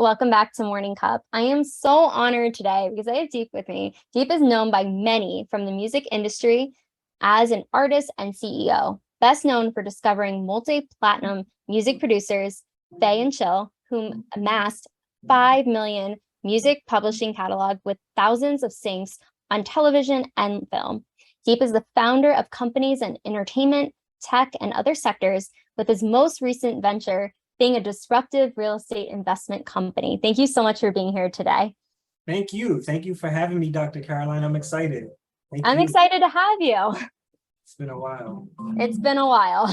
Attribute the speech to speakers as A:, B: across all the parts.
A: Welcome back to Morning Cup. I am so honored today because I have Deap with me. Deap is known by many from the music industry as an artist and CEO, best known for discovering multi-platinum music producers, Faye and Chill, whom amassed 5 million music publishing catalog with thousands of syncs on television and film. Deap is the founder of companies in entertainment, tech, and other sectors, with his most recent venture being a disruptive real estate investment company. Thank you so much for being here today.
B: Thank you. Thank you for having me, Dr. Caroline. I'm excited.
A: I'm excited to have you.
B: It's been a while.
A: It's been a while,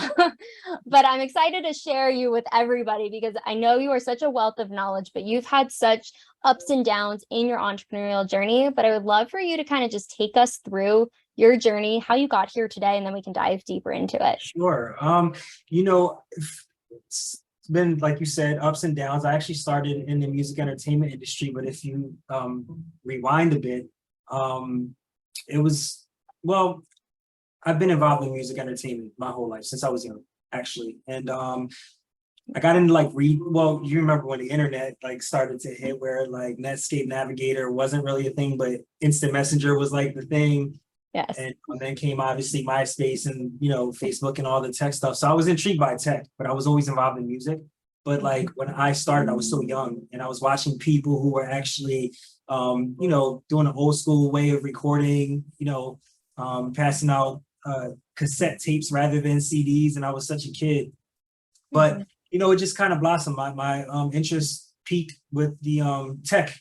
A: but I'm excited to share you with everybody because I know you are such a wealth of knowledge, but you've had such ups and downs in your entrepreneurial journey. But I would love for you to kind of just take us through your journey, how you got here today, and then we can dive deeper into it.
B: Sure. It's been, like you said, ups and downs. I actually started in the music entertainment industry, but if you rewind a bit, it was, well, I've been involved in music entertainment my whole life since I was young, actually. And I got into you remember when the internet started to hit, where Netscape Navigator wasn't really a thing, but Instant Messenger was the thing.
A: Yes.
B: And then came obviously MySpace and Facebook and all the tech stuff. So I was intrigued by tech, but I was always involved in music. But when I started, I was so young, and I was watching people who were actually doing an old school way of recording, passing out cassette tapes rather than CDs, and I was such a kid. But it just kind of blossomed. My interest peaked with the tech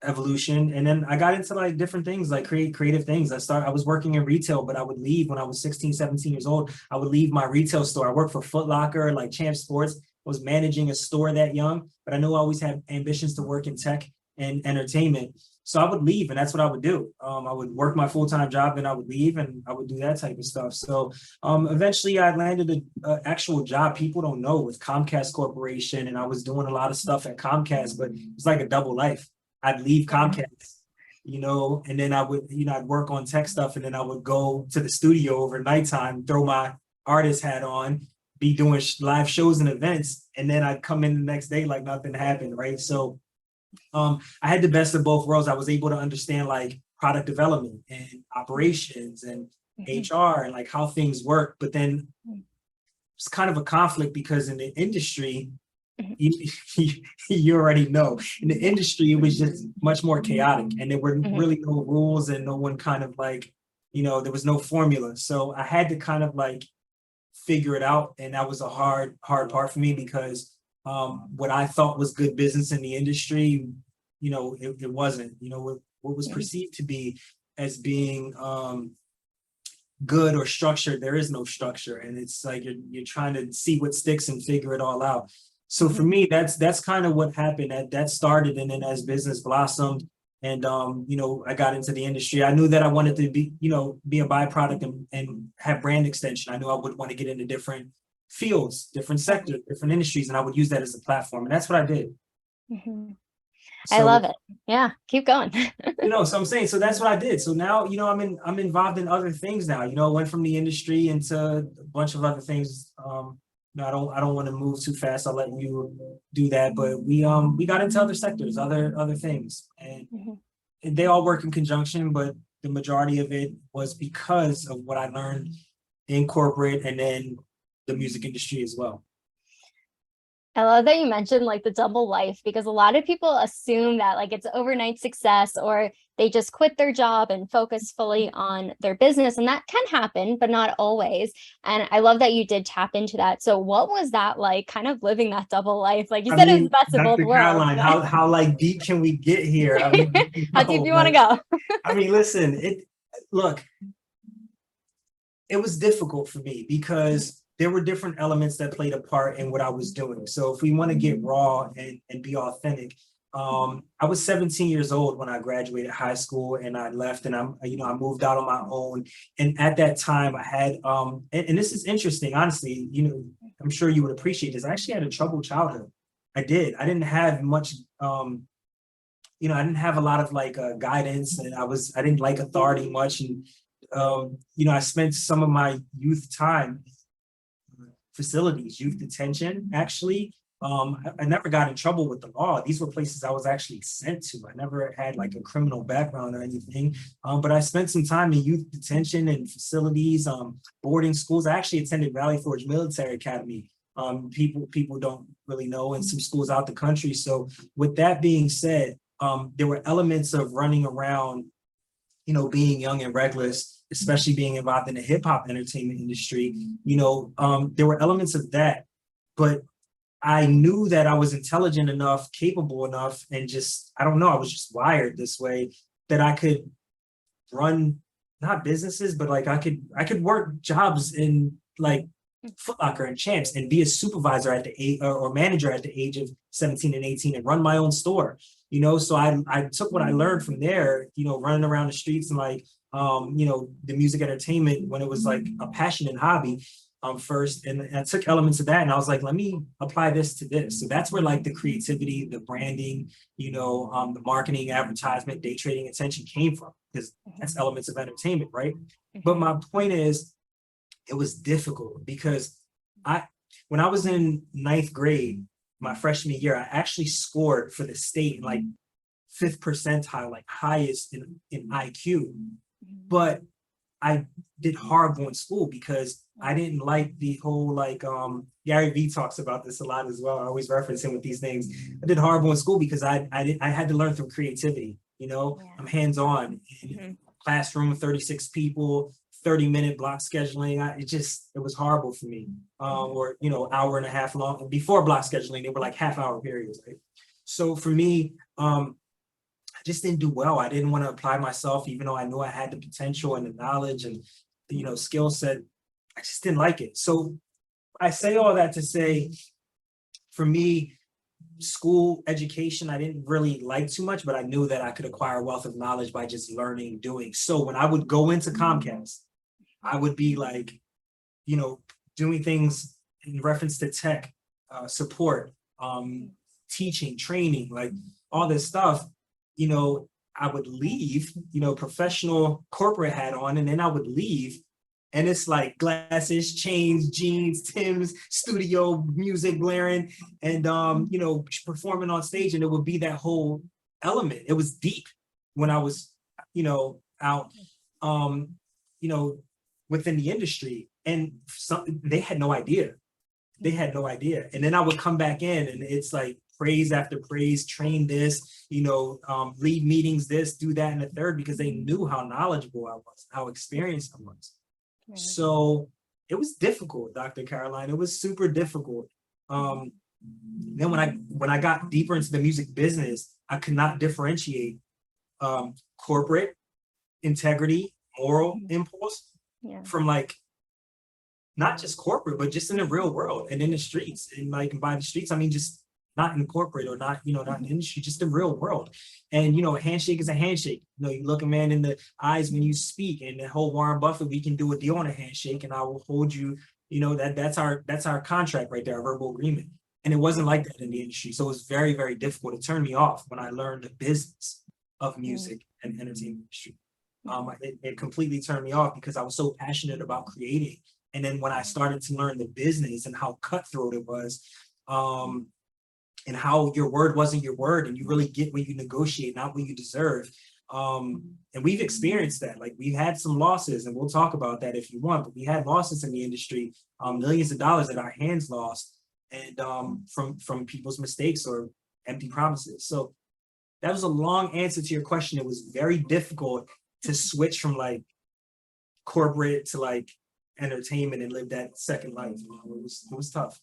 B: evolution, and then I got into different things, creative things. I was working in retail, but I would leave when I was 16, 17 years old. I would leave my retail store. I worked for Foot Locker, Champ Sports. I was managing a store that young, but I knew I always had ambitions to work in tech and entertainment. So I would leave, and that's what I would do. I would work my full-time job, then I would leave, and I would do that type of stuff. So eventually I landed an actual job people don't know with Comcast Corporation, and I was doing a lot of stuff at Comcast, but it's like a double life. I'd leave Comcast, and then I would, I'd work on tech stuff, and then I would go to the studio over nighttime, throw my artist hat on, be doing live shows and events, and then I'd come in the next day like nothing happened, right? So I had the best of both worlds. I was able to understand product development and operations and HR and how things work, but then it's kind of a conflict because in the industry, you already know, in the industry it was just much more chaotic, and there were really no rules, and no one kind of there was no formula. So I had to kind of figure it out, and that was a hard part for me because what I thought was good business in the industry, it wasn't. What was perceived to be as being good or structured, there is no structure, and it's you're trying to see what sticks and figure it all out. So for me, that's kind of what happened. That started, and then as business blossomed, and I got into the industry. I knew that I wanted to be a byproduct and have brand extension. I knew I would want to get into different fields, different sectors, different industries, and I would use that as a platform. And that's what I did.
A: I love it. Yeah, keep going.
B: So I'm saying, so that's what I did. So now, I'm involved in other things now. Went from the industry into a bunch of other things. I don't want to move too fast. I'll let you do that. But we got into other sectors, other things, and they all work in conjunction. But the majority of it was because of what I learned in corporate and then the music industry as well.
A: I love that you mentioned the double life, because a lot of people assume that it's overnight success, or they just quit their job and focus fully on their business. And that can happen, but not always. And I love that you did tap into that. So what was that like, kind of living that double life? Like you said, it was the best of both worlds.
B: Caroline, how deep can we get here?
A: How deep do you want to go?
B: Listen, it was difficult for me because there were different elements that played a part in what I was doing. So if we want to get raw and be authentic, I was 17 years old when I graduated high school, and I left, and I moved out on my own. And at that time I had, and this is interesting, honestly, I'm sure you would appreciate this. I actually had a troubled childhood. I didn't have much, I didn't have a lot of guidance, and I didn't like authority much. And, I spent some of my youth time facilities, youth detention, actually, I never got in trouble with the law. These were places I was actually sent to. I never had like a criminal background or anything. But I spent some time in youth detention and facilities, boarding schools. I actually attended Valley Forge Military Academy. People don't really know in some schools out the country. So with that being said, there were elements of running around, being young and reckless, especially being involved in the hip hop entertainment industry. There were elements of that, but I knew that I was intelligent enough, capable enough, and just, I don't know, I was just wired this way that I could run not businesses, but like I could work jobs in like Foot Locker and Champs and be a supervisor at the age or manager at the age of 17 and 18 and run my own store. So I took what I learned from there, running around the streets and like the music entertainment when it was like a passion and hobby first. And I took elements of that and I was like, let me apply this to this. So that's where like the creativity, the branding, the marketing, advertisement, day trading, attention came from, because that's elements of entertainment, right? But my point is, it was difficult because when I was in ninth grade, my freshman year, I actually scored for the state in like 5th percentile, like highest in IQ. But I did horrible in school because I didn't like the whole like Gary Vee talks about this a lot as well. I always reference him with these things. I did horrible in school because I had to learn through creativity. I'm hands-on in classroom, 36 people, 30-minute block scheduling. It was horrible for me. Or hour and a half long. Before block scheduling, they were like half-hour periods, right? So for me, I just didn't do well. I didn't want to apply myself, even though I knew I had the potential and the knowledge and the skill set. I just didn't like it. So I say all that to say, for me, school education, I didn't really like too much, but I knew that I could acquire a wealth of knowledge by just learning, doing. So when I would go into Comcast, I would be like, doing things in reference to tech, support, teaching, training, like all this stuff. I would leave, professional corporate hat on, and then I would leave. And it's like glasses, chains, jeans, Tim's, studio music blaring, and performing on stage. And it would be that whole element. It was deep when I was, out, within the industry. And they had no idea. They had no idea. And then I would come back in and it's like praise after praise, train this, lead meetings, this, do that, and the third, because they knew how knowledgeable I was, how experienced I was. Right. So it was difficult, Dr. Caroline. It was super difficult. Then when I got deeper into the music business, I could not differentiate corporate integrity, moral impulse from like not just corporate, but just in the real world and in the streets. And like by the streets, I mean just not in corporate or not, not in the industry, just the real world. And a handshake is a handshake. You look a man in the eyes when you speak, and the whole Warren Buffett, we can do a deal on a handshake, and I will hold you. That's our contract right there, our verbal agreement. And it wasn't like that in the industry. So it was very, very difficult. It turned me off when I learned the business of music and entertainment industry. It completely turned me off because I was so passionate about creating. And then when I started to learn the business and how cutthroat it was, and how your word wasn't your word, and you really get what you negotiate, not what you deserve. And we've experienced that. Like we've had some losses, and we'll talk about that if you want, but we had losses in the industry, millions of dollars that our hands lost, and from people's mistakes or empty promises. So that was a long answer to your question. It was very difficult to switch from like corporate to like entertainment and live that second life. It was tough.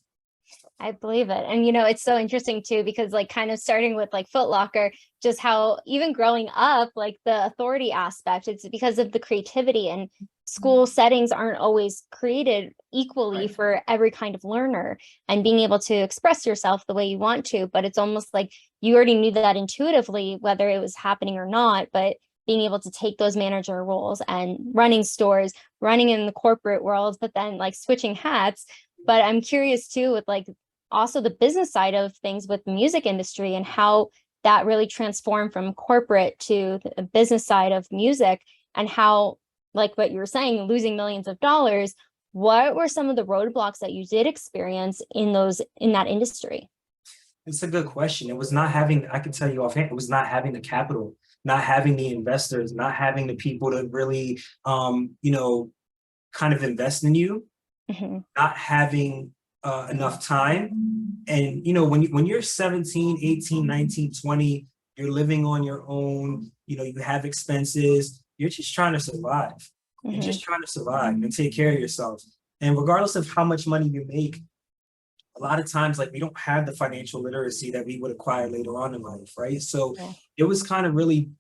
A: I believe it. And, it's so interesting too, because like kind of starting with like Foot Locker, just how even growing up, like the authority aspect, it's because of the creativity, and school settings aren't always created equally for every kind of learner, and being able to express yourself the way you want to. But it's almost like you already knew that intuitively, whether it was happening or not, but being able to take those manager roles and running stores, running in the corporate world, but then like switching hats. But I'm curious too, with like also the business side of things with the music industry, and how that really transformed from corporate to the business side of music, and how, like what you were saying, losing millions of dollars. What were some of the roadblocks that you did experience in that industry?
B: It's a good question. It was not having, I can tell you offhand, it was not having the capital, not having the investors, not having the people to really, kind of invest in you,
A: Mhm.
B: not having enough time. And, when you're 17, 18, 19, 20, you're living on your own, you have expenses, you're just trying to survive. You're
A: Mhm.
B: just trying to survive and take care of yourself. And regardless of how much money you make, a lot of times, like, we don't have the financial literacy that we would acquire later on in life, right? So
A: Yeah.
B: it was kind of really,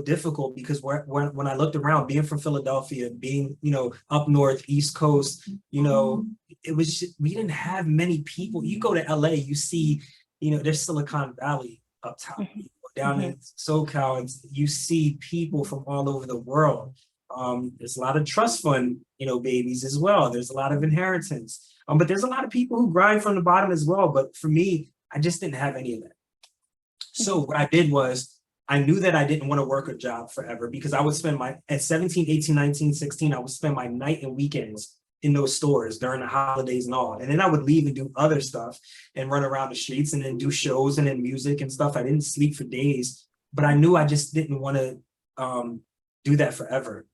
B: difficult because when I looked around, being from Philadelphia, being, up north, East Coast, it was we didn't have many people. You go to LA, you see, there's Silicon Valley up top.
A: Mhm.
B: You go down
A: Mhm.
B: in SoCal, and you see people from all over the world. There's a lot of trust fund, babies as well. There's a lot of inheritance. But there's a lot of people who grind from the bottom as well. But for me, I just didn't have any of that. So
A: Mhm.
B: what I did was I knew that I didn't want to work a job forever because I would spend at 17, 18, 19, 16, I would spend my night and weekends in those stores during the holidays and all. And then I would leave and do other stuff and run around the streets and then do shows and then music and stuff. I didn't sleep for days, but I knew I just didn't want to do that forever.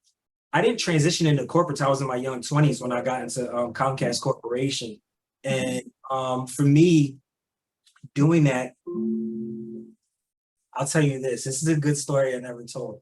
B: I didn't transition into corporate till I was in my young 20s when I got into Comcast Corporation. And for me, doing that, I'll tell you this. This is a good story I never told.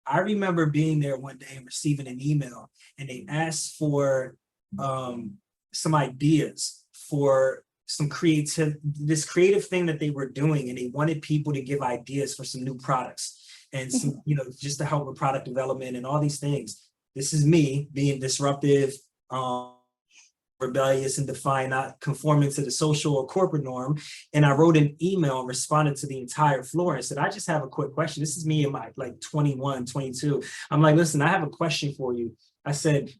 B: I remember being there one day and receiving an email, and they asked for some ideas for this creative thing that they were doing, and they wanted people to give ideas for some new products and
A: Mhm.
B: some, just to help with product development and all these things. This is me being disruptive, rebellious and defiant, not conforming to the social or corporate norm. And I wrote an email and responded to the entire floor and said, I just have a quick question. This is me in my like 21, 22. I'm like, listen, I have a question for you. I said,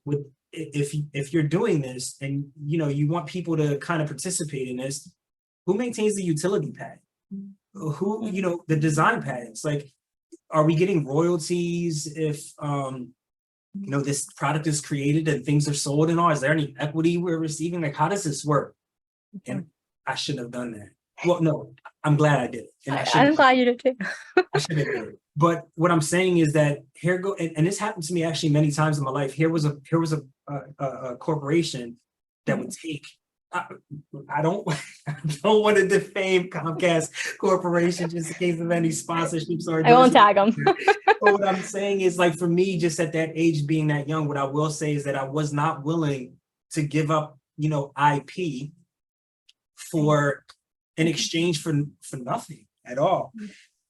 B: if you're doing this and you want people to kind of participate in this, who maintains the utility pad? Who, the design pads? Like, are we getting royalties if this product is created and things are sold and all? Is there any equity we're receiving? Like, how does this work? And I shouldn't have done that. Well, no, I'm glad I did it. And
A: I'm glad you did too.
B: I should have did it. But what I'm saying is that and this happened to me actually many times in my life. Here was a corporation that would take. I don't I don't want to defame Comcast Corporation just in case of any sponsorships or
A: I won't
B: endorsements.
A: tag them.
B: But what I'm saying is, like, for me, just at that age, being that young, what I will say is that I was not willing to give up, IP for in exchange for nothing at all.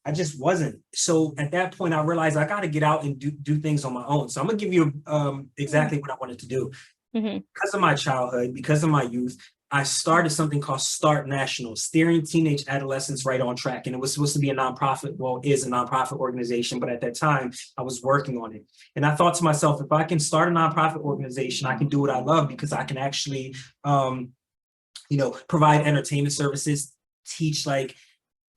B: I just wasn't. So at that point, I realized I got to get out and do things on my own. So I'm gonna give you exactly what I wanted to do.
A: Mhm.
B: Because of my childhood, because of my youth, I started something called Start National, steering teenage adolescents right on track. And it was supposed to be a nonprofit, well, is a nonprofit organization, but at that time I was working on it. And I thought to myself, if I can start a nonprofit organization, I can do what I love because I can actually, provide entertainment services, teach like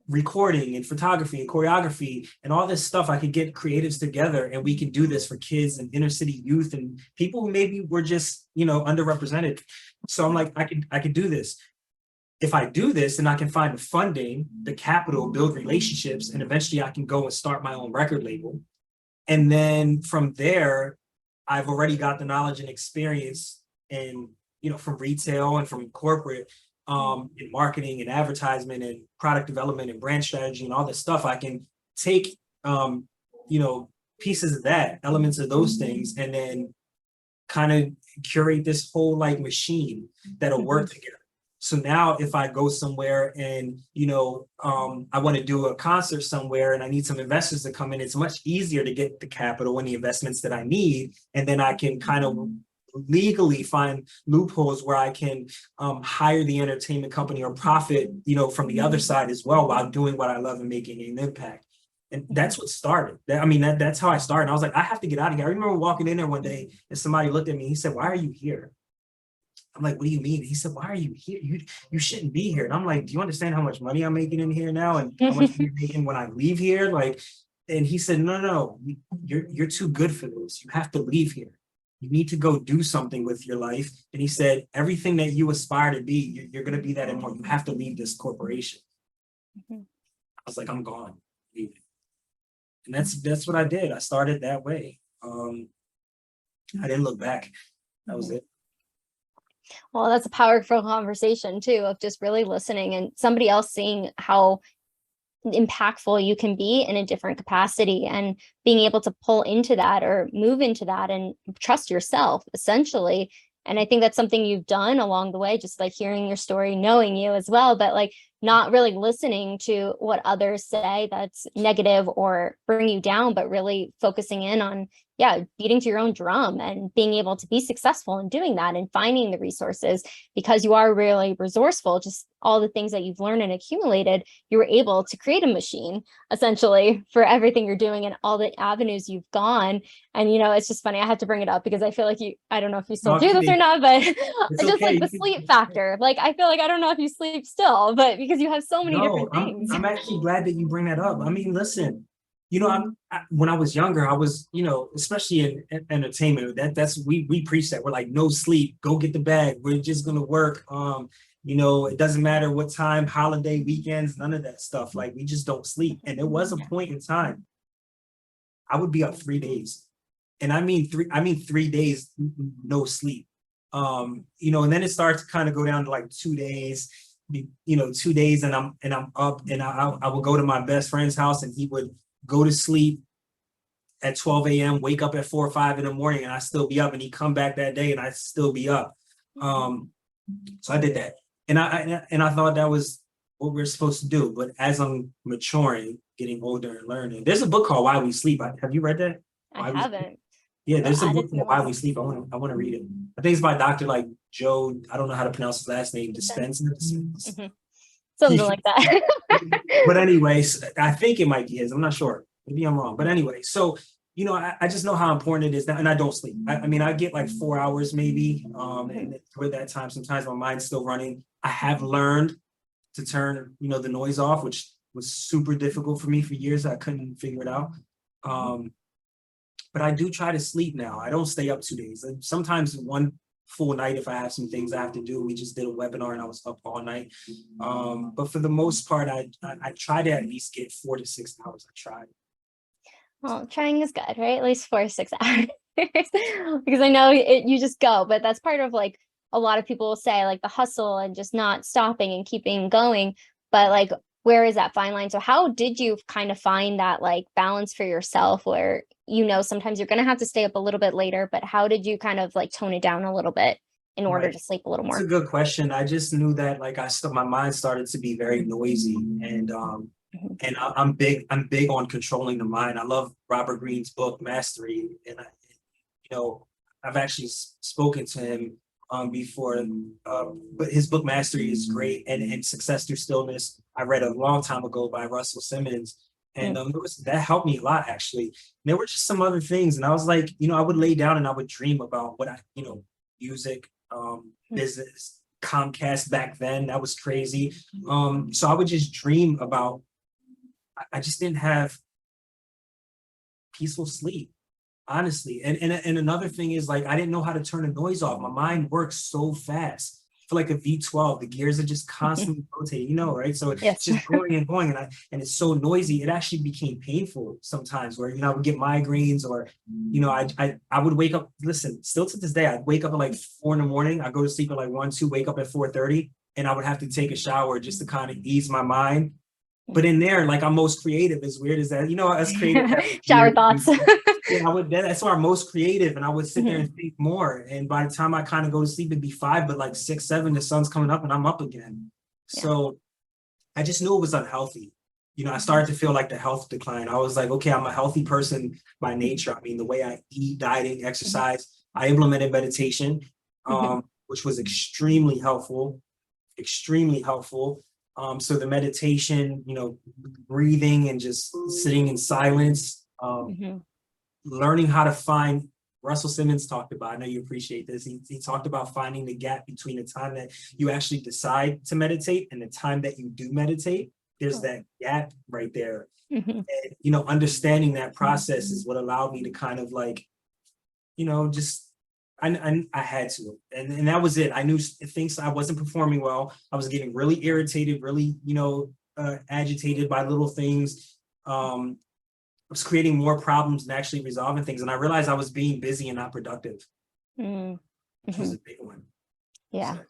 B: recording and photography and choreography and all this stuff. I could get creatives together and we can do this for kids and inner city youth and people who maybe were just, underrepresented. So I'm like, I could do this. If I do this, then I can find the funding, the capital, build relationships, and eventually I can go and start my own record label. And then from there, I've already got the knowledge and experience and, from retail and from corporate, in marketing and advertisement and product development and brand strategy and all this stuff. I can take, pieces of that, elements of those things, and then kind of curate this whole like machine that'll work together. So now if I go somewhere and, I want to do a concert somewhere and I need some investors to come in, it's much easier to get the capital and the investments that I need. And then I can kind of legally find loopholes where I can hire the entertainment company or profit, from the other side as well while doing what I love and making an impact. And that's what started. That's how I started. I was like, I have to get out of here. I remember walking in there one day and somebody looked at me. He said, "Why are you here?" I'm like, "What do you mean?" He said, "Why are you here? You shouldn't be here." And I'm like, "Do you understand how much money I'm making in here now and how much you're making when I leave here?" Like, and he said, "No, you're too good for this. You have to leave here. You need to go do something with your life. And he said, everything that you aspire to be, you're going to be that and more. You have to leave this corporation. I was like, I'm gone. Leave it. And that's what I did. I started that way. I didn't look back. That was it.
A: Well, that's a powerful conversation too, of just really listening and somebody else seeing how impactful you can be in a different capacity, and being able to pull into that or move into that and trust yourself, essentially. And I think that's something you've done along the way, just like hearing your story, knowing you as well, but like not really listening to what others say that's negative or bring you down, but really focusing in on, beating to your own drum and being able to be successful in doing that and finding the resources, because you are really resourceful. Just all the things that you've learned and accumulated, you were able to create a machine essentially for everything you're doing and all the avenues you've gone. And, it's just funny. I had to bring it up because I feel like I don't know if you still do this or not, but just like the sleep factor. Like, I feel like, I don't know if you sleep still, but because you have so many different things.
B: I'm actually glad that you bring that up. I mean, listen, when I was younger, I was, especially in entertainment, we preach that. We're like, no sleep, go get the bag. We're just going to work. It doesn't matter what time, holiday, weekends, none of that stuff. Like, we just don't sleep. And there was a point in time I would be up 3 days. And I mean 3 days, no sleep. And then it starts to kind of go down to like 2 days, 2 days, and I'm up, and I would go to my best friend's house, and he would go to sleep at 12 a.m., wake up at 4 or 5 in the morning, and I still be up, and he'd come back that day and I'd still be up. So I did that. And I thought that was what we're supposed to do. But as I'm maturing, getting older and learning, there's a book called Why We Sleep. Have you read that?
A: I haven't.
B: Yeah, there's a book called Why We Sleep. I want to read it. I think it's by Dr. like Joe, I don't know how to pronounce his last name, Dispenza.
A: Something like that.
B: But anyways, I think it might be his. I'm not sure. Maybe I'm wrong. But anyway, so I just know how important it is now, and I don't sleep. I mean, I get like 4 hours maybe. And for that time, sometimes my mind's still running. I have learned to turn, the noise off, which was super difficult for me for years. I couldn't figure it out. But I do try to sleep now. I don't stay up 2 days. And sometimes one full night, if I have some things I have to do. We just did a webinar and I was up all night. But for the most part, I try to at least get 4 to 6 hours. I tried.
A: Well, trying is good, right? At least 4 to 6 hours. Because I know you just go, but that's part of like a lot of people will say, like the hustle and just not stopping and keeping going. But like, where is that fine line? So how did you kind of find that like balance for yourself where, sometimes you're going to have to stay up a little bit later, but how did you kind of like tone it down a little bit in order to sleep a little more?
B: That's a good question. I just knew that like my mind started to be very noisy, and I'm big on controlling the mind. I love Robert Greene's book Mastery, and I've actually spoken to him before, but his book Mastery is great, and Success Through Stillness I read a long time ago by Russell Simmons. And that helped me a lot, actually. And there were just some other things. And I was like, I would lay down and I would dream about what music, business, Comcast back then. That was crazy. So I would just dream about, I just didn't have peaceful sleep, honestly. And another thing is like, I didn't know how to turn the noise off. My mind works so fast. For like a V12, the gears are just constantly rotating, right? So it's just going and going, and it's so noisy. It actually became painful sometimes, where I would get migraines, or I would wake up. Listen, still to this day, I'd wake up at like 4 in the morning. I go to sleep at like 1, 2, wake up at 4:30, and I would have to take a shower just to kind of ease my mind. But in there, like I'm most creative, as weird as that, us creative
A: shower thoughts.
B: That's why I'm most creative, and I would sit there and think more. And by the time I kind of go to sleep, it'd be 5, but like 6, 7, the sun's coming up and I'm up again. So I just knew it was unhealthy. I started to feel like the health decline. I was like, okay, I'm a healthy person by nature. I mean, the way I eat, dieting, exercise, I implemented meditation, which was extremely helpful. So the meditation, breathing and just sitting in silence, learning how to find, Russell Simmons talked about, I know you appreciate this. He talked about finding the gap between the time that you actually decide to meditate and the time that you do meditate. There's that gap right there. And, understanding that process is what allowed me to kind of like, just I had to, and that was it. I knew things, I wasn't performing well. I was getting really irritated, really, agitated by little things. I was creating more problems than actually resolving things, and I realized I was being busy and not productive, which was
A: Mm-hmm.
B: a big one.
A: Yeah.
B: So,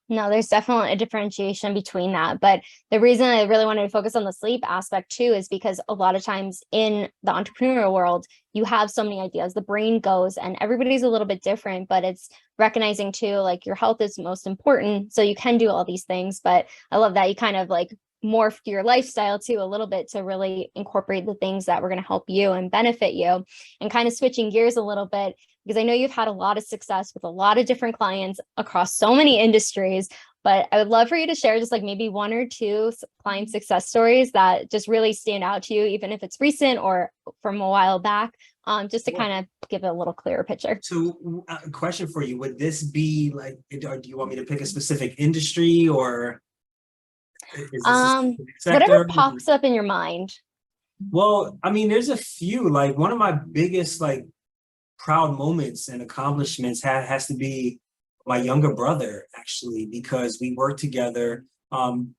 A: No, there's definitely a differentiation between that. But the reason I really wanted to focus on the sleep aspect too is because a lot of times in the entrepreneurial world, you have so many ideas, the brain goes, and everybody's a little bit different, but it's recognizing too, like your health is most important. So you can do all these things. But I love that you kind of like morphed your lifestyle too a little bit to really incorporate the things that were going to help you and benefit you, and kind of switching gears a little bit, because I know you've had a lot of success with a lot of different clients across so many industries, but I would love for you to share just like maybe one or two client success stories that just really stand out to you, even if it's recent or from a while back, just to kind of give a little clearer picture.
B: So, a question for you: would this be like, or do you want me to pick a specific industry, or is this a specific
A: Whatever
B: sector?
A: pops up in your mind.
B: Well, I mean, there's a few. Like one of my biggest like proud moments and accomplishments has to be my younger brother, actually, because we worked together. And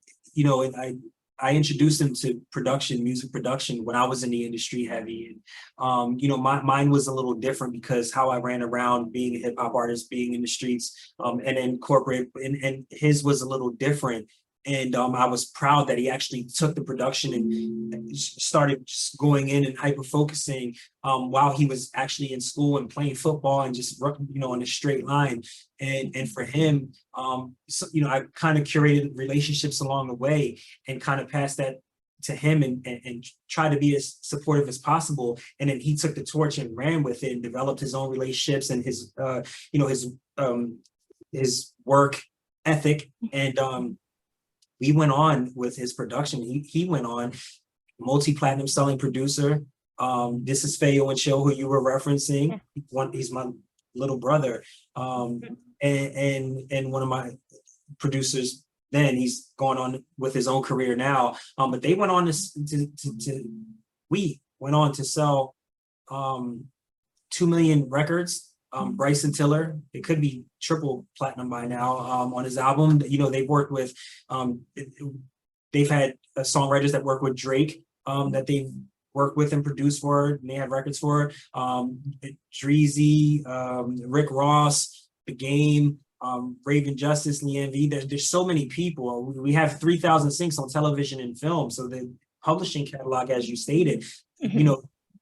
B: I introduced him to production, music production, when I was in the industry heavy. And mine was a little different because how I ran around being a hip hop artist, being in the streets, and then corporate, and his was a little different. And I was proud that he actually took the production and started just going in and hyper focusing while he was actually in school and playing football and just in a straight line. And for him, I kind of curated relationships along the way and kind of passed that to him and try to be as supportive as possible. And then he took the torch and ran with it and developed his own relationships and his work ethic. And we went on with his production. He went on, multi-platinum selling producer. This is Fayo and Chill, who you were referencing. He's my little brother. And one of my producers then. He's going on with his own career now. But they went on we went on to sell 2 million records. Bryson Tiller, it could be triple platinum by now, on his album. They've worked with, they've had songwriters that work with Drake, that they've worked with and produced for, and they have records for. Dreezy, Rick Ross, The Game, Raven Justice, Leanne V. There's so many people. We have 3,000 syncs on television and film. So the publishing catalog, as you stated,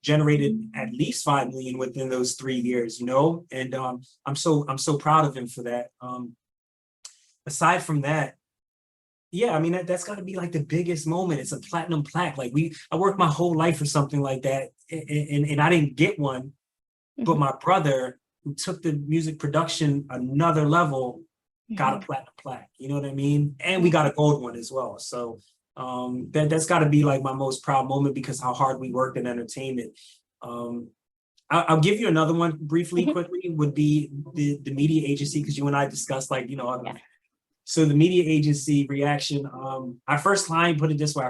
B: generated at least 5 million within those 3 years, and I'm so proud of him for that. Aside from that, yeah, I mean, that's got to be like the biggest moment. It's a platinum plaque. Like I worked my whole life for something like that, and I didn't get one, but my brother, who took the music production another level, got a platinum plaque. You know what I mean? And we got a gold one as well. So that's got to be like my most proud moment, because how hard we worked in entertainment. I'll give you another one briefly, quickly, would be the media agency, because you and I discussed So the media agency reaction. Our first client, put it this way,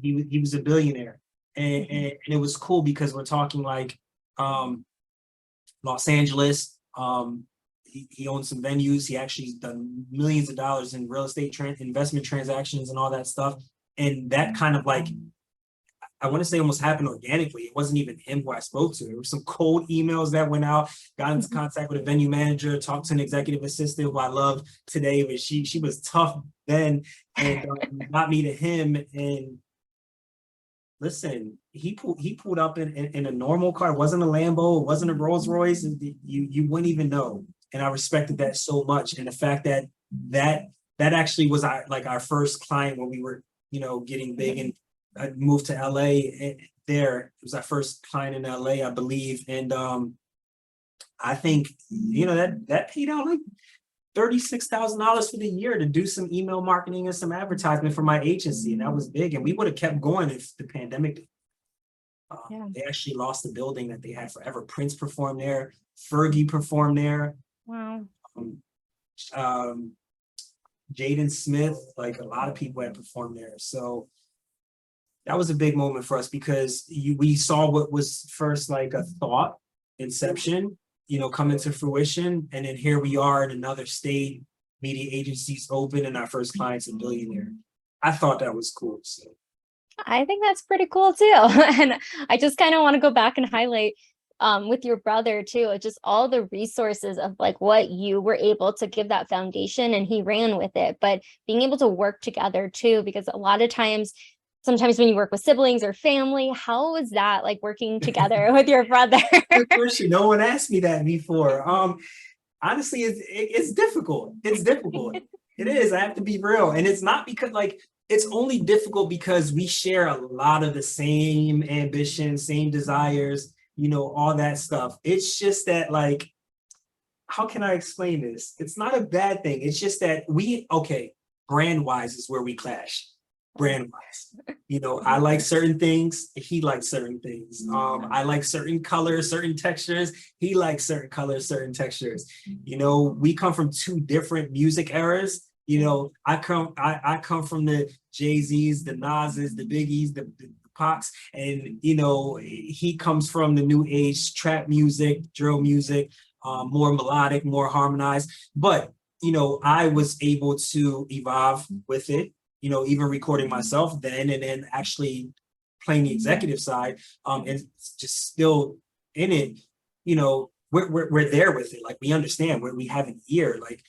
B: he was a billionaire, and it was cool because we're talking like Los Angeles. He owns some venues. He actually's done millions of dollars in real estate investment transactions and all that stuff. And that kind of like, I want to say, almost happened organically. It wasn't even him who I spoke to. There were some cold emails that went out, got into contact with a venue manager, talked to an executive assistant who I love today, but she was tough then, and got me to him. And listen, he pulled up in a normal car. It wasn't a Lambo. It wasn't a Rolls Royce. You wouldn't even know. And I respected that so much. And the fact that actually was our first client when we were, getting big, and I moved to LA there. It was our first client in LA, I believe. And I think, that paid out like $36,000 for the year to do some email marketing and some advertisement for my agency. And that was big. And we would have kept going if the pandemic. They actually lost the building that they had forever. Prince performed there. Fergie performed there.
A: Wow.
B: Jaden Smith, like a lot of people had performed there. So that was a big moment for us, because we saw what was first like a thought, inception, come into fruition. And then here we are in another state, media agencies open, and our first client's a billionaire. I thought that was cool. So
A: I think that's pretty cool too. And I just kind of want to go back and highlight with your brother too, just all the resources of like what you were able to give that foundation, and he ran with it, but being able to work together too, because a lot of times, sometimes when you work with siblings or family, how was that like working together with your brother?
B: good question. No one asked me that before. Honestly, it's difficult. It's difficult. It is. I have to be real. And it's not because it's only difficult because we share a lot of the same ambitions, same desires, all that stuff. It's just that how can I explain this? It's not a bad thing. It's just that brand wise is where we clash. Brand wise, I like certain things, he likes certain things. I like certain colors, certain textures, he likes certain colors, certain textures. We come from two different music eras. I come from the Jay-Z's, the Nas's, the Biggie's, the Pacs, and he comes from the new age trap music, drill music, more melodic, more harmonized. But I was able to evolve with it. Even recording myself then, and then actually playing the executive side, and just still in it, we're there with it. Like, we understand where we have an ear. Like,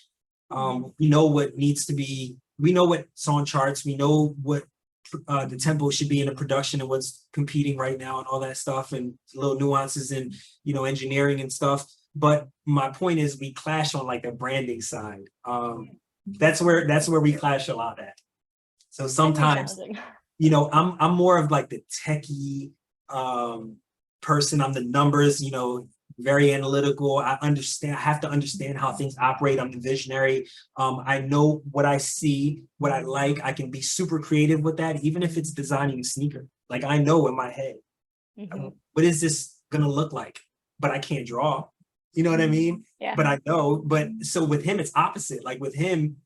B: we know what needs to be, we know what's on charts, we know what the tempo should be in a production and what's competing right now and all that stuff, and little nuances in, engineering and stuff. But my point is, we clash on like the branding side. That's where we clash a lot at. So sometimes, I'm more of like the techie person. I'm the numbers, very analytical. I have to understand how things operate. I'm the visionary. I know what I see, what I like. I can be super creative with that, even if it's designing a sneaker. Like, I know in my head, what is this gonna look like? But I can't draw. You know what I mean?
A: Yeah.
B: But I know. But so with him, it's opposite. Like, with him,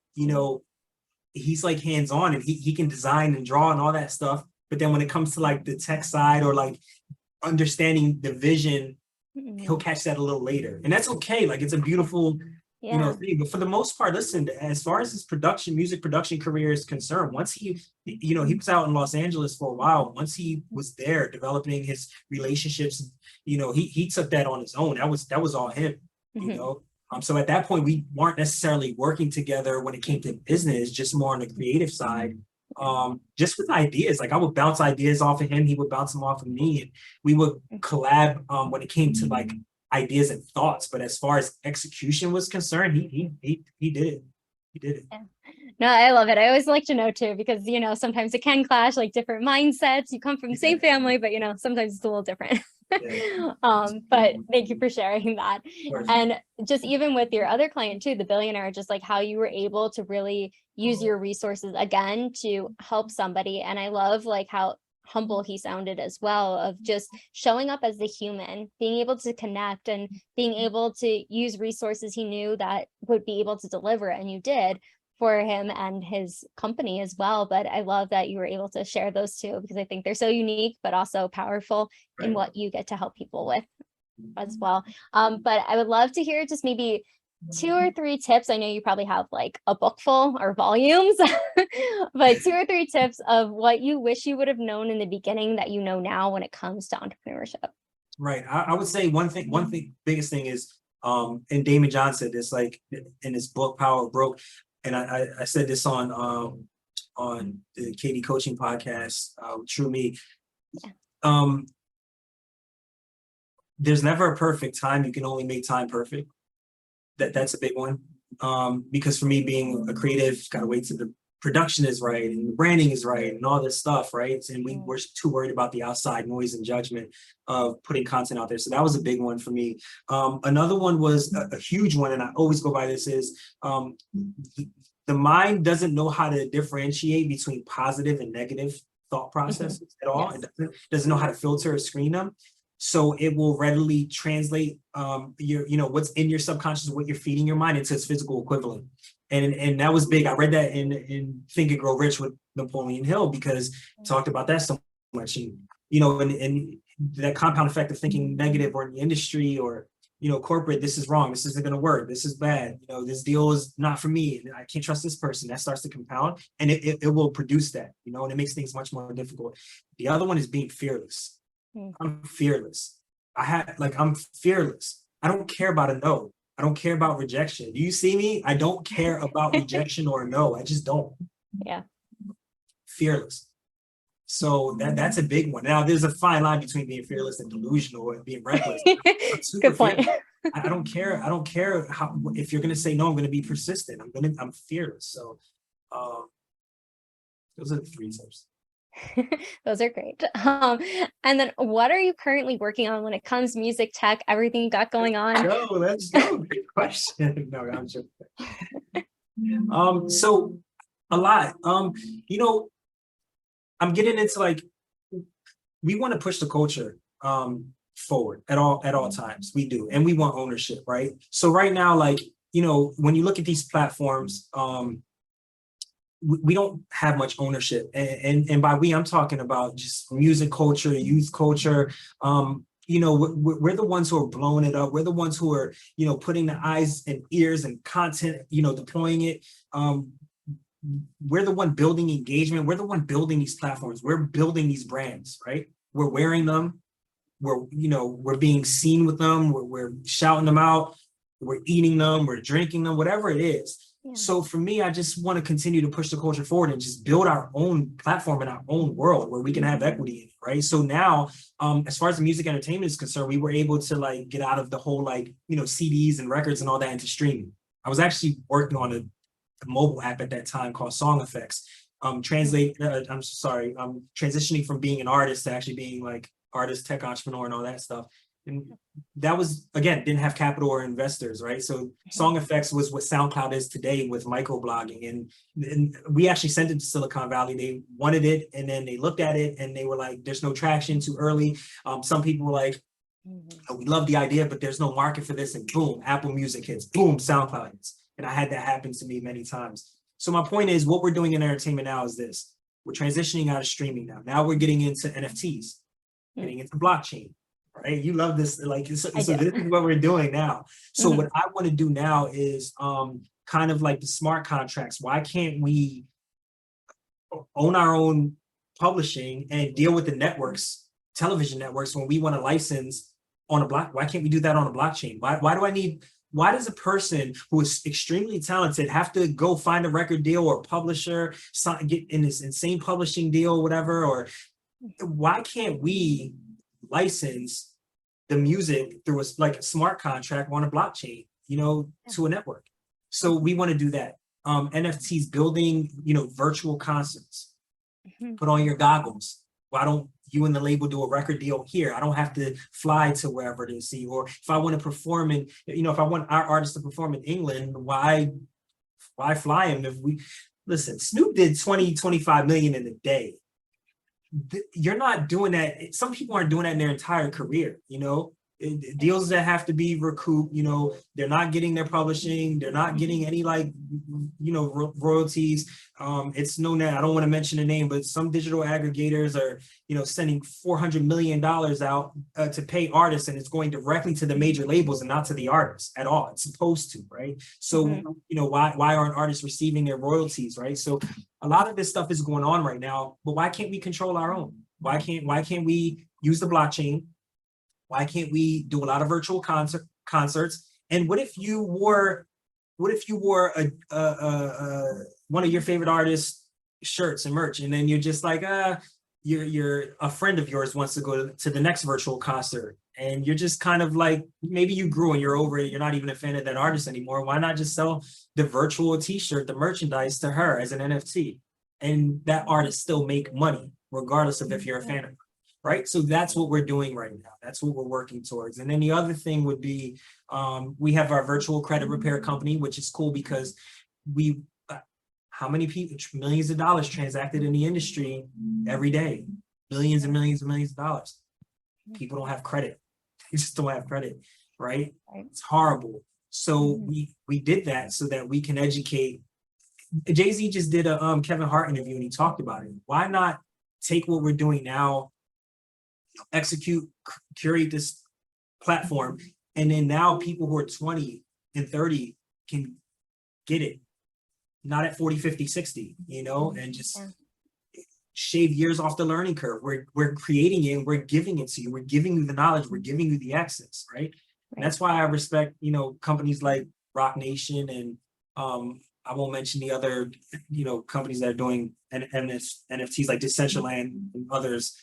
B: he's like hands-on, and he can design and draw and all that stuff. But then when it comes to like the tech side, or like understanding the vision, he'll catch that a little later. And that's okay. Like, it's a beautiful, thing. But for the most part, listen, as far as his music production career is concerned, once he was out in Los Angeles for a while. Once he was there developing his relationships, he took that on his own. That was all him, So at that point, we weren't necessarily working together when it came to business, just more on the creative side, just with ideas. Like, I would bounce ideas off of him, he would bounce them off of me, and we would collab when it came to like ideas and thoughts. But as far as execution was concerned, he did it. He did it.
A: Yeah. No, I love it. I always like to know too, because sometimes it can clash, like different mindsets. You come from the same family, but sometimes it's a little different. But thank you for sharing that. And just even with your other client too, the billionaire, just like how you were able to really use your resources again to help somebody. And I love like how humble he sounded as well, of just showing up as the human, being able to connect and being able to use resources he knew that would be able to deliver, and you did for him and his company as well. But I love that you were able to share those two, because I think they're so unique but also powerful in what you get to help people with as well. But I would love to hear just maybe 2 or 3 tips. I know you probably have like a book full or volumes, but 2 or 3 tips of what you wish you would have known in the beginning that you know now when it comes to entrepreneurship.
B: Right. I would say one thing, biggest thing is, and Damon John said this, like in his book, Power Broke. And I said this on the Katie Coaching podcast, True Me. There's never a perfect time. You can only make time perfect. That's a big one. Because for me, being a creative, gotta wait till the production is right and the branding is right and all this stuff, right? And we were too worried about the outside noise and judgment of putting content out there. So that was a big one for me. Another one was a huge one, and I always go by this, is the mind doesn't know how to differentiate between positive and negative thought processes at all. Yes. It doesn't know how to filter or screen them. So it will readily translate what's in your subconscious, what you're feeding your mind, into its physical equivalent. And that was big. I read that in Think and Grow Rich with Napoleon Hill, because he talked about that so much. And that compound effect of thinking negative, or in the industry, or corporate, this is wrong, this isn't going to work, this is bad, this deal is not for me, I can't trust this person. That starts to compound, and it will produce that, and it makes things much more difficult. The other one is being fearless. I'm fearless. I'm fearless. I don't care about a no. I don't care about rejection. Do you see me? I don't care about rejection or no. I just don't.
A: Yeah.
B: Fearless. So that's a big one. Now there's a fine line between being fearless and delusional and being reckless.
A: Good point.
B: I don't care. I don't care how, if you're going to say no, I'm going to be persistent. I'm fearless. So those are the 3 tips.
A: Those are great. And then what are you currently working on when it comes to music, tech, everything you got going on?
B: Let's go. Good question. No, I'm joking. So a lot. I'm getting into we want to push the culture forward at all times. We do, and we want ownership, right? So right now, when you look at these platforms, we don't have much ownership, and by we, I'm talking about just music culture, youth culture. We're the ones who are blowing it up. We're the ones who are, putting the eyes and ears and content, deploying it. We're the one building engagement. We're the one building these platforms. We're building these brands, right? We're wearing them. We're being seen with them. We're shouting them out. We're eating them. We're drinking them, whatever it is. Yeah. So for me, I just want to continue to push the culture forward and just build our own platform in our own world where we can have equity in it, right? So now, as far as the music entertainment is concerned, we were able to get out of the whole CDs and records and all that into streaming. I was actually working on a mobile app at that time called Song Effects. Transitioning from being an artist to actually being artist, tech entrepreneur, and all that stuff. And that was, again, didn't have capital or investors, right? So Song Effects was what SoundCloud is today with microblogging. And we actually sent it to Silicon Valley. They wanted it, and then they looked at it and they were like, there's no traction, too early. Some people were like, we love the idea, but there's no market for this. And boom, Apple Music hits, boom, SoundCloud hits. And I had that happen to me many times. So my point is, what we're doing in entertainment now is this. We're transitioning out of streaming now. Now we're getting into NFTs, getting into blockchain, right? You love this. So this is what we're doing now. So what I want to do now is kind of like the smart contracts. Why can't we own our own publishing and deal with the networks, television networks, when we want to license on a block? Why can't we do that on a blockchain? Why does a person who is extremely talented have to go find a record deal or publisher, get in this insane publishing deal, whatever? Or why can't we license the music through a smart contract on a blockchain, to a network? So we want to do that. NFTs, building, virtual concerts. Put on your goggles. Why don't you and the label do a record deal here? I don't have to fly to wherever to see. Or if I want to perform in, if I want our artists to perform in England, why fly him? Listen, Snoop did 25 million in a day. You're not doing that. Some people aren't doing that in their entire career, deals that have to be recouped, they're not getting their publishing, they're not getting any royalties. It's known that, I don't want to mention a name, but some digital aggregators are, sending $400 million out to pay artists, and it's going directly to the major labels and not to the artists at all. It's supposed to, right? So, why aren't artists receiving their royalties, right? So a lot of this stuff is going on right now, but why can't we control our own? Why can't we use the blockchain? Why can't we do a lot of virtual concerts? And what if you wore a one of your favorite artists' shirts and merch, and then you're just like, you're a friend of yours wants to go to the next virtual concert, and you're just kind of like, maybe you grew and you're over it, you're not even a fan of that artist anymore. Why not just sell the virtual t-shirt, the merchandise, to her as an NFT, and that artist still make money regardless of if you're a fan of her? Right. So that's what we're doing right now. That's what we're working towards. And then the other thing would be, we have our virtual credit repair company, which is cool because how many people, millions of dollars transacted in the industry every day, billions and millions and millions of dollars. People don't have credit. They just don't have credit. Right. It's horrible. So we did that so that we can educate. Jay-Z just did a Kevin Hart interview, and he talked about it. Why not take what we're doing now, execute, curate this platform, And then now people who are 20 and 30 can get it, not at 40, 50, 60, you know, and just shave years off the learning curve. We're creating it and we're giving it to you. We're giving you the knowledge. We're giving you the access, right? And that's why I respect, you know, companies like Rock Nation and I won't mention the other, you know, companies that are doing NFTs like Decentraland and others.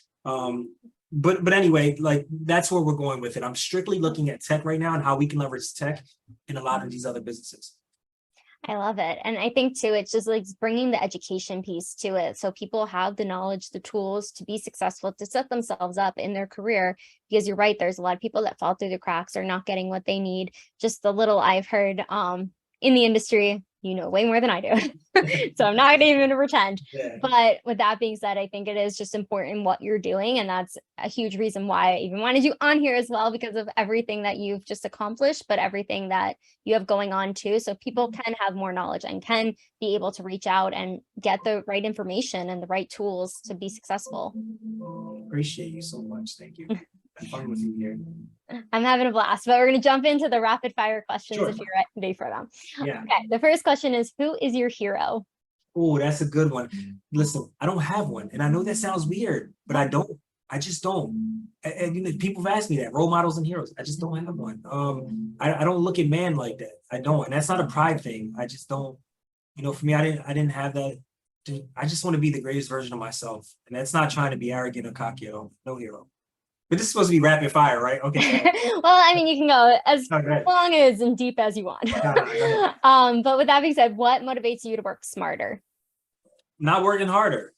B: But anyway, like that's where we're going with it. I'm strictly looking at tech right now and how we can leverage tech in a lot of these other businesses.
A: I love it. And I think too, it's just like bringing the education piece to it. So people have the knowledge, the tools to be successful, to set themselves up in their career, because you're right. There's a lot of people that fall through the cracks or not getting what they need. Just the little I've heard in the industry, you know, way more than I do. So I'm not even gonna pretend.
B: Yeah.
A: But with that being said, I think it is just important what you're doing. And that's a huge reason why I even wanted you on here as well, because of everything that you've just accomplished, but everything that you have going on too. So people can have more knowledge and can be able to reach out and get the right information and the right tools to be successful.
B: Appreciate you so much. Thank you. Have fun with you here.
A: I'm having a blast, but we're going to jump into the rapid fire questions
B: Sure.
A: if you're ready for them.
B: Yeah.
A: Okay. The first question is, who is your hero?
B: Oh, that's a good one. Listen, I don't have one. And I know that sounds weird, but I don't. I just don't. And you know, people have asked me that, role models and heroes. I just don't have one. I don't look at man like that. I don't. And that's not a pride thing. I just don't, you know, for me, I didn't have that. I just want to be the greatest version of myself. And that's not trying to be arrogant or cocky. No hero. But this is supposed to be rapid fire, right? Okay.
A: Well, I mean, you can go as
B: Okay.
A: long as and deep as you want. But with that being said, what motivates you to work smarter?
B: Not working harder.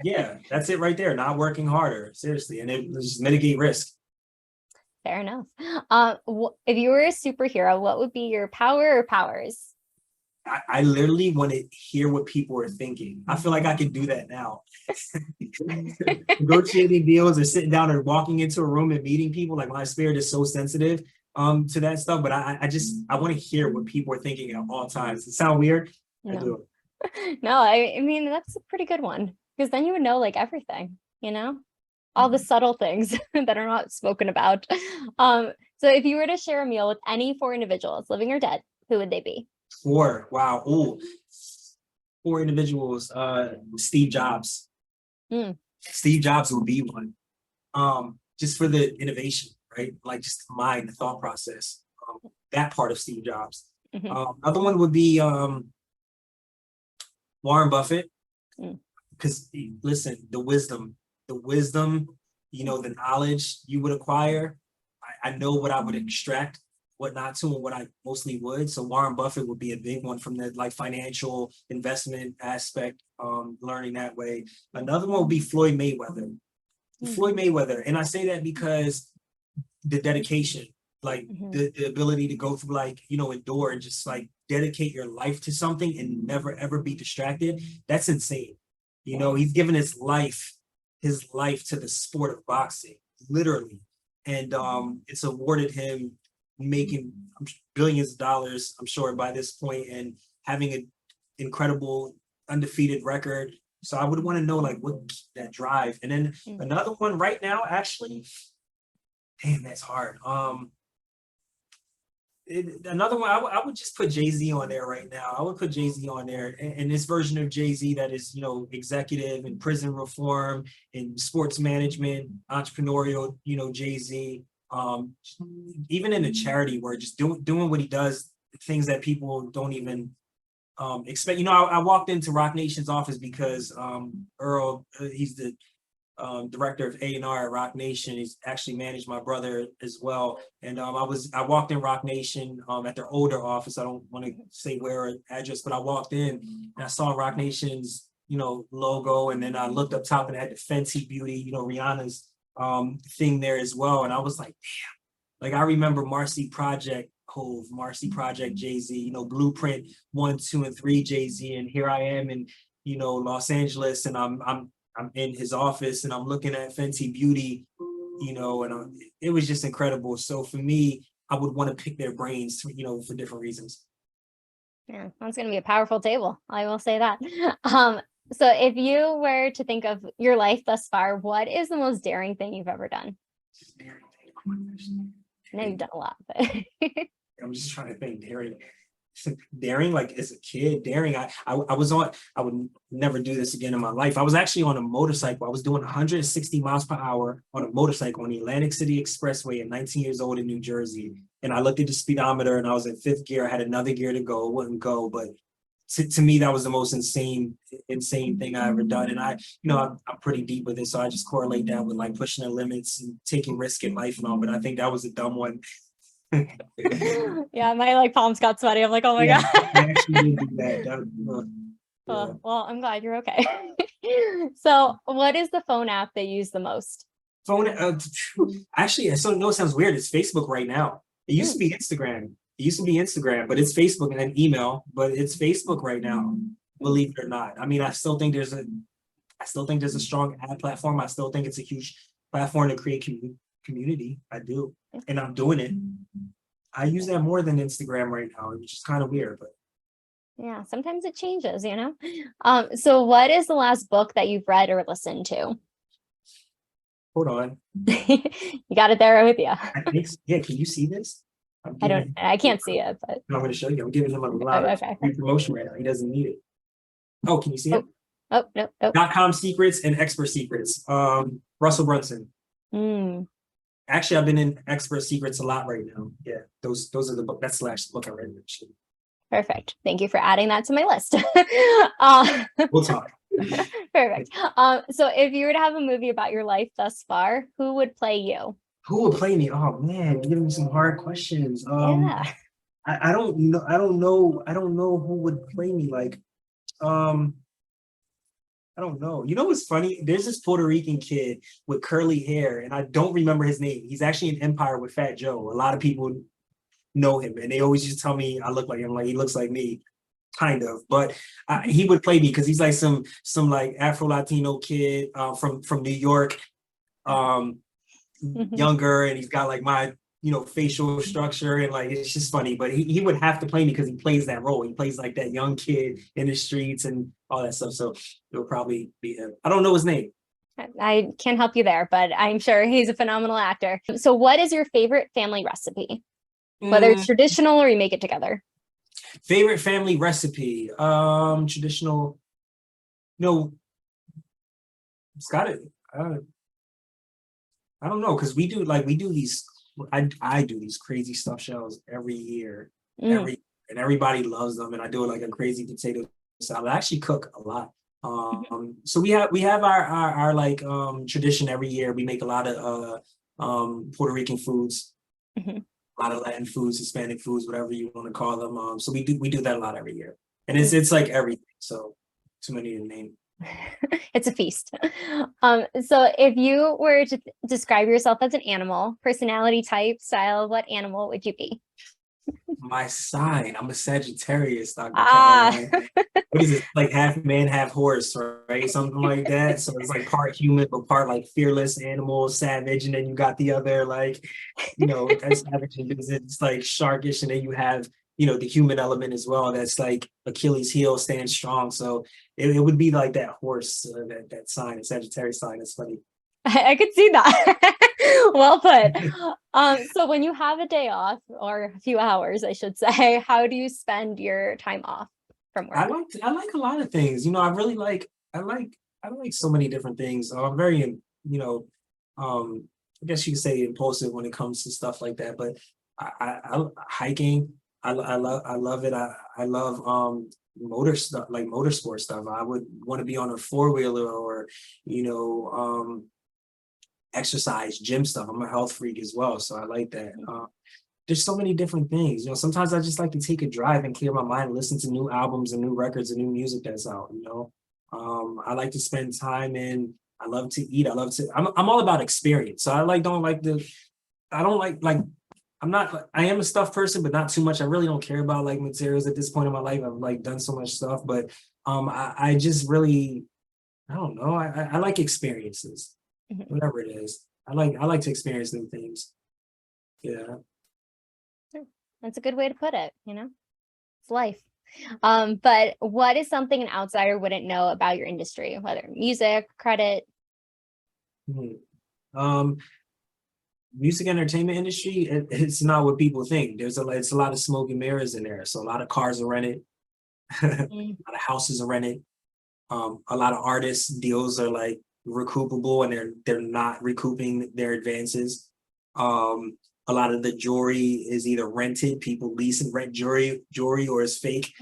B: Yeah, that's it right there. Not working harder, seriously, and it just mitigate risk.
A: Fair enough. If you were a superhero, what would be your power or powers?
B: I literally want to hear what people are thinking. I feel like I can do that now. Negotiating deals or sitting down or walking into a room and meeting people, like my spirit is so sensitive to that stuff. But I want to hear what people are thinking at all times. It sound weird?
A: No.
B: I do.
A: No, I mean, that's a pretty good one, because then you would know like everything, you know, all the subtle things that are not spoken about. So if you were to share a meal with any four individuals, living or dead, who would they be?
B: Four. Wow. Ooh. Four individuals. Steve Jobs. Steve Jobs would be one. Just for the innovation, right? Like just the mind, the thought process. That part of Steve Jobs. Another one would be Warren Buffett. Because listen, the wisdom, you know, the knowledge you would acquire. I know what I would extract, what not to, and what I mostly would. So Warren Buffett would be a big one from the like financial investment aspect, learning that way. Another one would be Floyd Mayweather. Floyd Mayweather. And I say that because the dedication, like the ability to go through, like, you know, endure and just like dedicate your life to something and never ever be distracted. That's insane. You know, he's given his life to the sport of boxing, literally. And it's awarded him making billions of dollars, I'm sure, by this point, and having an incredible undefeated record. So I would want to know like what that drive. And then another one right now, actually, damn, that's hard. Another one, I would just put Jay-Z on there right now. I would put Jay-Z on there, and this version of Jay-Z that is, you know, executive and prison reform and sports management, entrepreneurial, you know, Jay-Z. Even in the charity work, just doing what he does, things that people don't even expect. You know, I walked into Rock Nation's office because Earl, he's the director of A&R at Rock Nation. He's actually managed my brother as well. And I walked in Rock Nation at their older office. I don't want to say where or address, but I walked in and I saw Rock Nation's, you know, logo. And then I looked up top and it had the Fenty Beauty, you know, Rihanna's thing there as well. And I was like, damn, like I remember Marcy Project Hove, Marcy Project Jay-Z, you know, Blueprint 1, 2, and 3 Jay-Z. And here I am in, you know, Los Angeles, and I'm in his office and I'm looking at Fenty Beauty, you know, and it was just incredible. So for me, I would want to pick their brains, you know, for different reasons.
A: Yeah, that's going to be a powerful table. I will say that. So if you were to think of your life thus far, what is the most daring thing you've ever done? I know you've done a lot, but
B: I'm just trying to think. Daring, like as a kid, daring. I was on. I would never do this again in my life. I was actually on a motorcycle. I was doing 160 miles per hour on a motorcycle on the Atlantic City Expressway at 19 years old in New Jersey. And I looked at the speedometer, and I was in fifth gear. I had another gear to go. It wouldn't go, but to me, that was the most insane thing I ever done. And I'm pretty deep with it, so I just correlate that with like pushing the limits and taking risk in life and all. But I think that was a dumb one.
A: yeah, my like palms got sweaty. I'm like, oh my
B: Yeah,
A: God.
B: I actually did do that. Yeah.
A: Well, I'm glad you're okay. So what is the phone app they use the most?
B: Phone, actually, so no, it sounds weird. It's Facebook right now. It used to be Instagram. But it's Facebook and then email, but it's Facebook right now, believe it or not. I mean, I still think there's a strong ad platform. I still think it's a huge platform to create community. I do. And I'm doing it. I use that more than Instagram right now, which is kind of weird, but
A: Yeah, sometimes it changes, you know? So what is the last book that you've read or listened to?
B: hold on.
A: You got it there with you.
B: I think, yeah, can you see this?
A: I can't see it, but
B: No, I'm going to show you. I'm giving him a lot of free promotion right now. He doesn't need it. Oh, can you see it?
A: oh, no.
B: .com secrets and expert secrets. Russell Brunson. Actually, I've been in expert secrets a lot right now. Yeah, those are the book. That's the last book I read. Actually.
A: Perfect. Thank you for adding that to my list.
B: We'll talk.
A: Perfect. So if you were to have a movie about your life thus far, who would play you?
B: Who would play me? Oh man, you're giving me some hard questions.
A: Yeah.
B: I don't know. I don't know who would play me. Like, I don't know. You know what's funny? There's this Puerto Rican kid with curly hair, and I don't remember his name. He's actually in Empire with Fat Joe. A lot of people know him, and they always just tell me I look like him. Like he looks like me, kind of. But he would play me because he's like some like Afro Latino kid from New York, younger, and he's got like my facial structure, and like it's just funny. But he would have to play me because he plays that role. He plays like that young kid in the streets and all that stuff. So it'll probably be him. I don't know his name.
A: I can't help you there, but I'm sure he's a phenomenal actor. So what is your favorite family recipe? Whether it's traditional or you make it together.
B: Favorite family recipe? Traditional. No, it's got it. I don't know, because we do these. I do these crazy stuffed shells every year, and everybody loves them. And I do like a crazy potato salad. I actually cook a lot. So we have our like tradition every year. We make a lot of Puerto Rican foods, a lot of Latin foods, Hispanic foods, whatever you want to call them. So we do that a lot every year, and it's like everything. So too many to name.
A: It's a feast. So if you were to describe yourself as an animal, personality type, style, what animal would you be?
B: My sign, I'm a Sagittarius, Dr. What is it? Like half man, half horse, right? Something like that. So it's like part human, but part like fearless animal, savage, and then you got the other like, that's savage, and it's like sharkish, and then you have the human element as well. That's like Achilles' heel, stand strong. So it would be like that horse, that sign, a Sagittarius sign. It's funny.
A: I could see that. Well put. So when you have a day off, or a few hours, I should say, how do you spend your time off from work?
B: I like a lot of things. I really like I like so many different things. I'm very I guess you could say impulsive when it comes to stuff like that. But I hiking. I love it. I love motorsport stuff. I would want to be on a four-wheeler or exercise, gym stuff. I'm a health freak as well, so I like that. There's so many different things. Sometimes I just like to take a drive and clear my mind and listen to new albums and new records and new music that's out. I like to spend time in. I love to eat. I'm all about experience. So I am a stuff person, but not too much. I really don't care about like materials at this point in my life. I've like done so much stuff, but I just really, I don't know. I like experiences. Whatever it is. I like to experience new things. Yeah.
A: That's a good way to put it, It's life. But what is something an outsider wouldn't know about your industry, whether music, credit?
B: music entertainment industry, it's not what people think. It's a lot of smoke and mirrors in there. So a lot of cars are rented, a lot of houses are rented. A lot of artists deals are like recoupable and they're not recouping their advances. A lot of the jewelry is either rented, people lease and rent jewelry or is fake.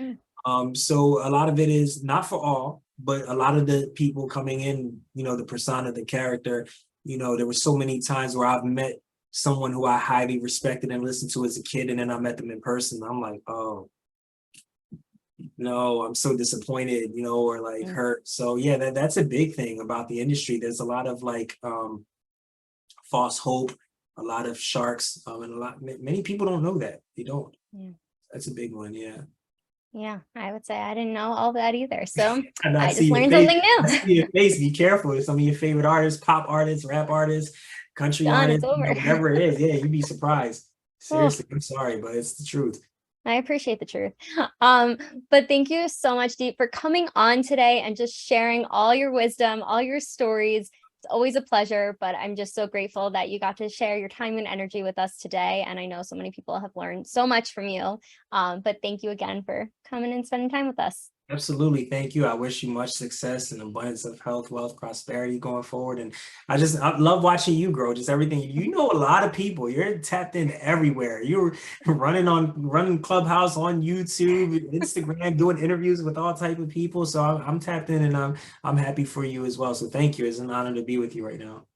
B: So a lot of it is not for all, but a lot of the people coming in, the persona, the character, there were so many times where I've met someone who I highly respected and listened to as a kid, and then I met them in person. I'm like, oh, no, I'm so disappointed, or like hurt. So yeah, that's a big thing about the industry. There's a lot of like false hope, a lot of sharks, and many people don't know that. They don't. Yeah. That's a big one. Yeah.
A: Yeah, I would say I didn't know all that either. So
B: I
A: just learned something new.
B: I see your face. Be careful. Some of your favorite artists, pop artists, rap artists, country artists,
A: it's over.
B: Whatever it is. Yeah, you'd be surprised. Seriously, I'm sorry, but it's the truth.
A: I appreciate the truth. But thank you so much, Deap, for coming on today and just sharing all your wisdom, all your stories. It's always a pleasure, but I'm just so grateful that you got to share your time and energy with us today. And I know so many people have learned so much from you. But thank you again for coming and spending time with us.
B: Absolutely. Thank you. I wish you much success and abundance of health, wealth, prosperity going forward. And I love watching you grow, just everything. You know, a lot of people, you're tapped in everywhere. You're running Clubhouse on YouTube, Instagram, doing interviews with all type of people. So I'm tapped in, and I'm happy for you as well. So thank you. It's an honor to be with you right now.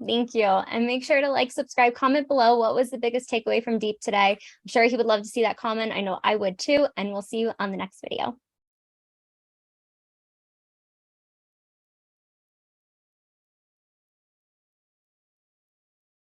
A: Thank you. And make sure to like, subscribe, comment below. What was the biggest takeaway from Deap today? I'm sure he would love to see that comment. I know I would too. And we'll see you on the next video.